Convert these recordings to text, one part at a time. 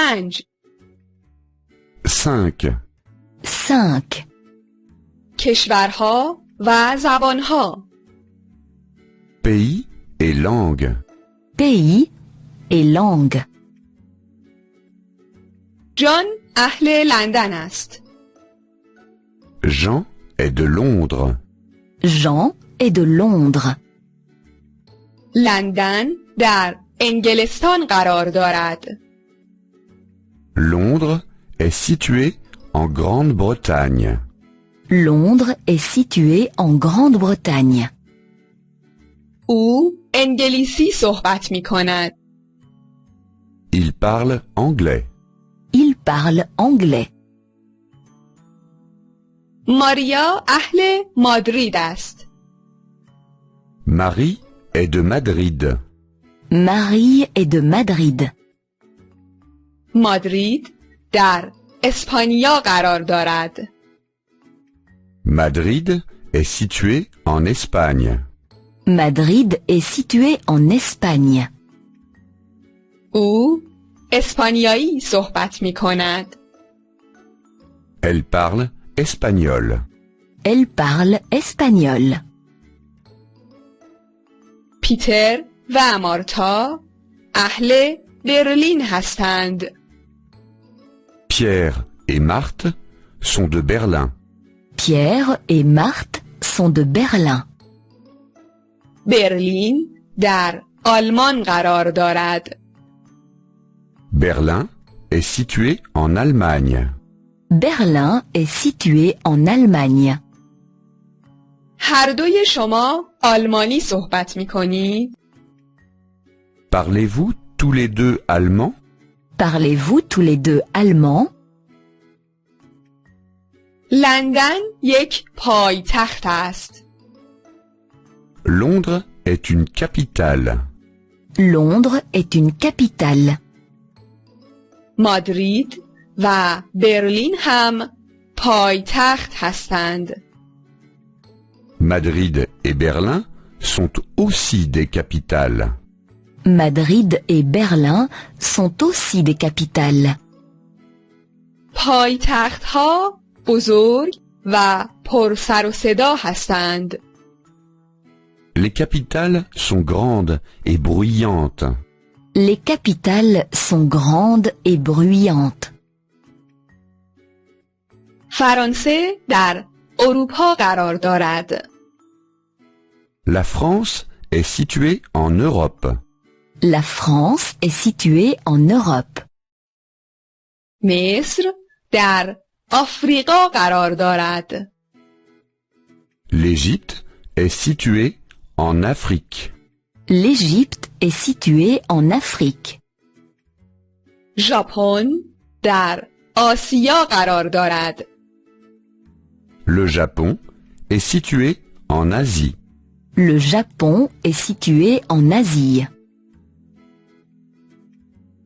5 5. 5. کشورها و زبانها. Pays et langues. Pays et langue. جان اهل لندن است. Jean est de Londres. Jean est de Londres. لندن در انگلستان قرار دارد. Londres est situé en Grande-Bretagne. Londres est situé en Grande-Bretagne. او انگلیسی صحبت می کند. Il parle anglais. Il parle anglais. ماریا اهل مادرید است. Marie est de Madrid. Marie est de Madrid. مادرید در اسپانیا قرار دارد. Madrid est situé en Espagne. Madrid est situé en Espagne. او اسپانیایی صحبت می کند. Elle parle espagnol. Elle parle espagnol. پیتر و مارتا اهل برلین هستند. Pierre et Marthe sont de Berlin. Pierre et Marthe sont de Berlin. برلین در آلمان قرار دارد. Berlin est situé en Allemagne. Berlin est situé en Allemagne. هر دوی شما آلمانی صحبت می کنید؟ Parlez-vous tous les deux allemand? Parlez-vous tous les deux allemand? لندن یک پایتخت است. Londres est une capitale. Londres est une capitale. مادرید و برلین هم پایتخت هستند. Madrid et Berlin sont aussi des capitales. Madrid et Berlin sont aussi des capitales. پایتخت ها بزرگ و پر سر و صدا هستند. Les capitales sont grandes et bruyantes. Les capitales sont grandes et bruyantes. فرانسه در اروپا قرار دارد. La France est située en Europe. La France est située en Europe. مصر در آفریقا قرار دارد. L'Égypte est située en Afrique. L'Égypte est située en Afrique. ژاپن در آسیا قرار دارد. Le Japon est situé en Asie. Le Japon est situé en Asie.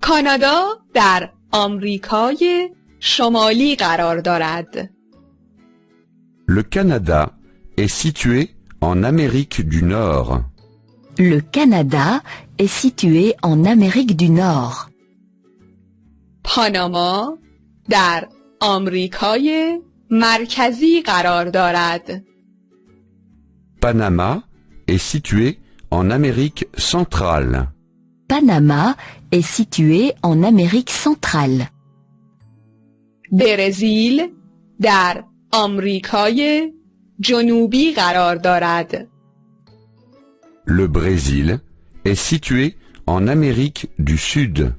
کانادا در آمریکای شمالی قرار دارد. Le Canada est situé en Amérique du Nord. Le Canada est situé en Amérique du Nord. پاناما در آمریکای مرکزی قرار دارد. Panama est situé en Amérique centrale. Panama est situé en Amérique centrale. برزیل در آمریکای جنوبی قرار دارد. Le Brésil est situé en Amérique du Sud.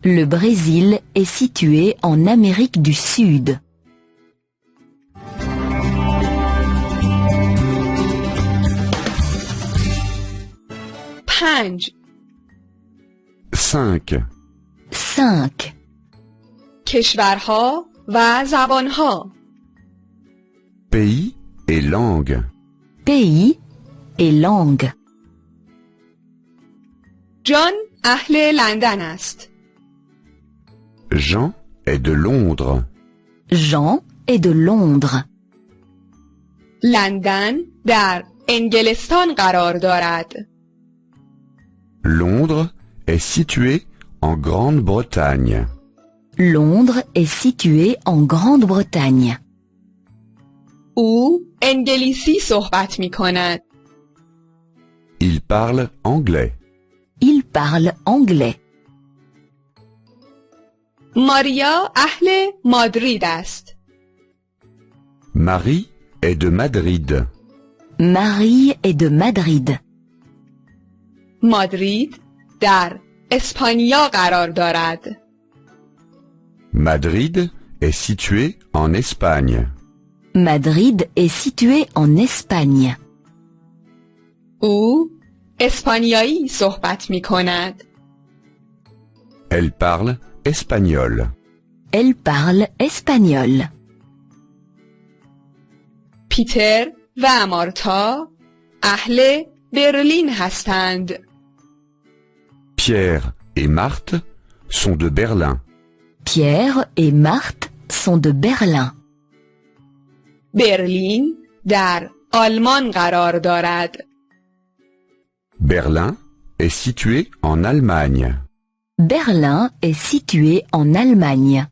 Le Brésil est situé en Amérique du Sud. پنج 5. 5. کشورها و زبانها. Pays et langues. Pays et langue. جان اهل لندن است. Jean est de Londres. Jean est de Londres. لندن در انگلستان قرار دارد. Londres est situé en Grande-Bretagne. Londres est situé en Grande-Bretagne. او انگلیسی صحبت می کند. Il parle anglais. Il parle anglais. ماریا اهل مادرید است. Marie est de Madrid. Marie est de Madrid. مادرید در اسپانیا قرار دارد. Madrid est situé en Espagne. Madrid est situé en Espagne. او اسپانیایی صحبت می کند. Elle parle espagnol. Elle parle espagnol. پیتر و مارتا اهل برلین هستند. Pierre et Marthe sont de Berlin. Pierre et Marthe sont de Berlin. برلین در آلمان قرار دارد. Berlin est situé en Allemagne. Berlin est situé en Allemagne.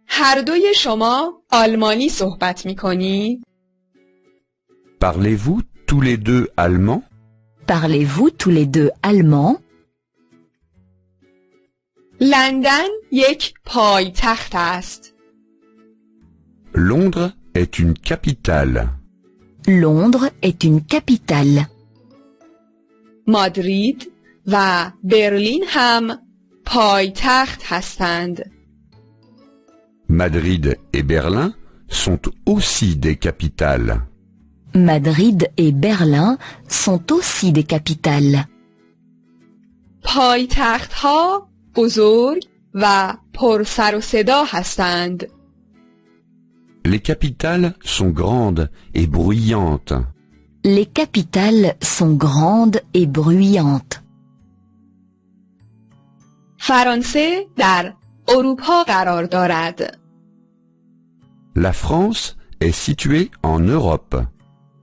هر دوی شما آلمانی صحبت می کنید؟ Parlez-vous tous les deux allemand? Parlez-vous tous les deux allemand? لندن یک پایتخت است. Londres est une capitale. Londres est une capitale. مادرید و برلین هم پایتخت هستند. Madrid et Berlin sont aussi des capitales. Madrid et Berlin sont aussi des capitales. پایتخت ها بزرگ و پر سر و صدا هستند. Les capitales sont grandes et bruyantes. Les capitales sont grandes et bruyantes. فرانسه در اروپا قرار دارد. La France est située en Europe.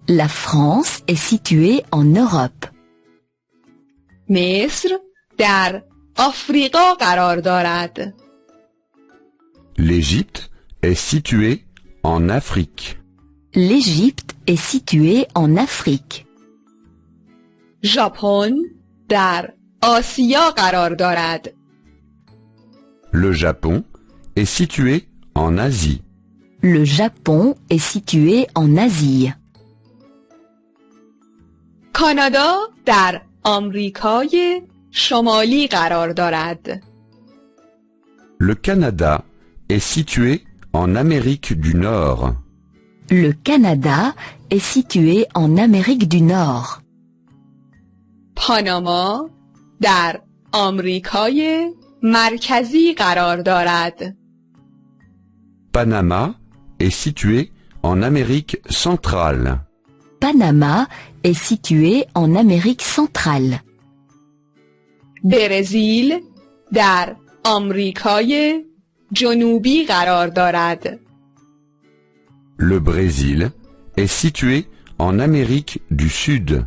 La France est située en Europe. مصر در آفریقا قرار دارد. L'Égypte est située en Afrique. L'Égypte est située en Afrique. ژاپن در آسیا قرار دارد. Le Japon est situé en Asie. Le Japon est situé en Asie. کانادا در آمریکای شمالی قرار دارد. Le Canada est situé en Amérique du Nord. Le Canada est situé en Amérique du Nord. پاناما در آمریکای مرکزی قرار دارد. Panama est situé en Amérique centrale. Panama est situé en Amérique centrale. برزیل در آمریکای جنوبی قرار دارد. Le Brésil est situé en Amérique du Sud.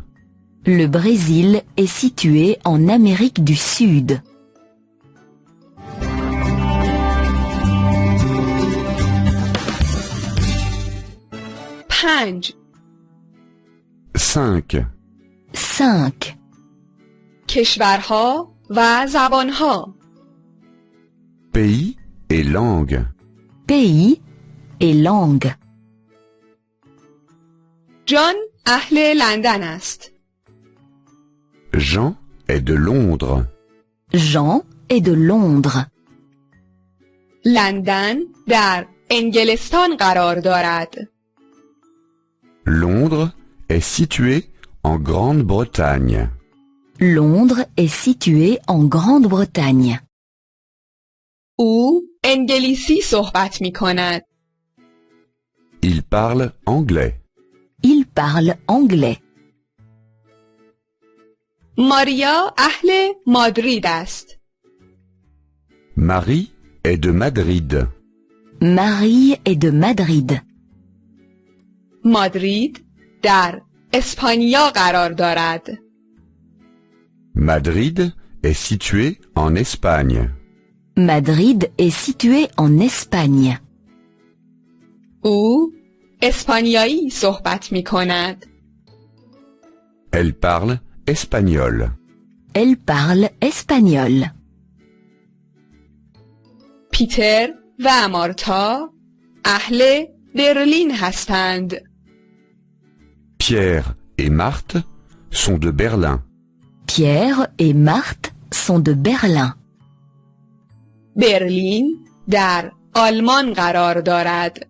Le Brésil est situé en Amérique du Sud. پنج 5. 5. کشورها و زبانها. Pays et langues. Pays et langue. جان اهل لندن است. Jean est de Londres. Jean est de Londres. لندن در انگلستان قرار دارد. Londres est situé en Grande-Bretagne. Londres est situé en Grande-Bretagne. او انگلیسی صحبت می کند. Il parle anglais. Il parle anglais. ماریا اهل مادرید است. Marie est de Madrid. Marie est de Madrid. مادرید در اسپانیا قرار دارد. Madrid est situé en Espagne. Madrid est situé en Espagne. او اسپانیایی صحبت می کند. Elle parle espagnol. Elle parle espagnol. پیتر و مارتا اهل برلین هستند. Pierre et Marthe sont de Berlin. Pierre et Marthe sont de Berlin. برلین در آلمان قرار دارد.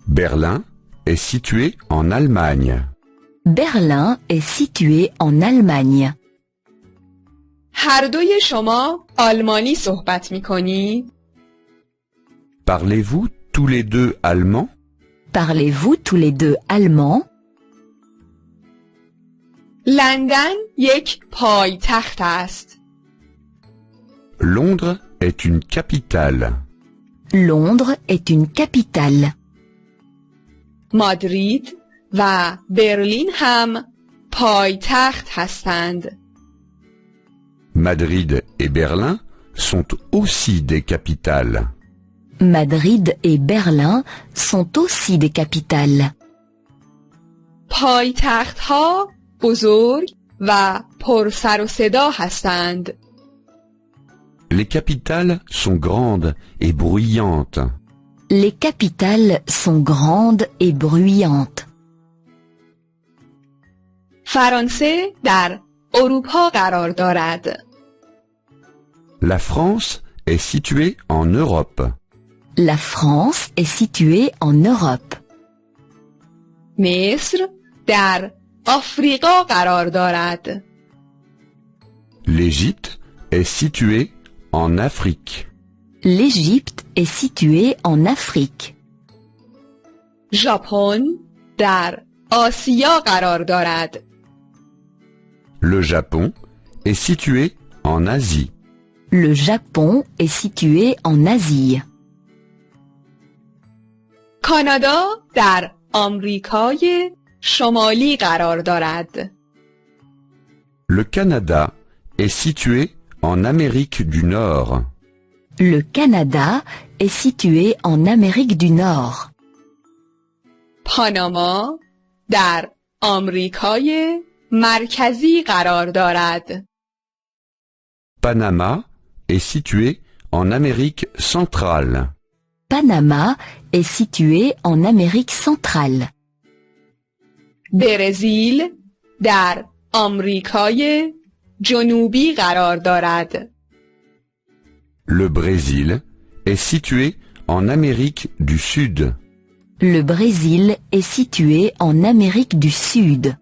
Berlin est situé en Allemagne. Berlin est situé en Allemagne. هر دوی شما آلمانی صحبت می کنید؟ Parlez-vous tous les deux allemand? Parlez-vous tous les deux allemand? لندن یک پایتخت است. Londres est une capitale. Londres est une capitale. مادرید و برلین هم پایتخت هستند. Madrid et Berlin sont aussi des capitales. Madrid et Berlin sont aussi des capitales. پایتخت ها بزرگ و پر سر و صدا هستند. Les capitales sont grandes et bruyantes. Les capitales sont grandes et bruyantes. فرانسه در اروپا قرار دارد. La France est située en Europe. La France est située en Europe. مصر در آفریقا قرار دارد. L'Égypte est située en Afrique. L'Égypte est située en Afrique. ژاپن در آسیا قرار دارد. Le Japon est situé en Asie. Le Japon est situé en Asie. کانادا در آمریکای شمالی قرار دارد. Le Canada est situé en Amérique du Nord. Le Canada est situé en Amérique du Nord. پاناما در آمریکای مرکزی قرار دارد. Panama est situé en Amérique centrale. Panama est situé en Amérique centrale. برزیل در آمریکای جنوبی قرار دارد. Le Brésil est situé en Amérique du Sud. Le Brésil est situé en Amérique du Sud.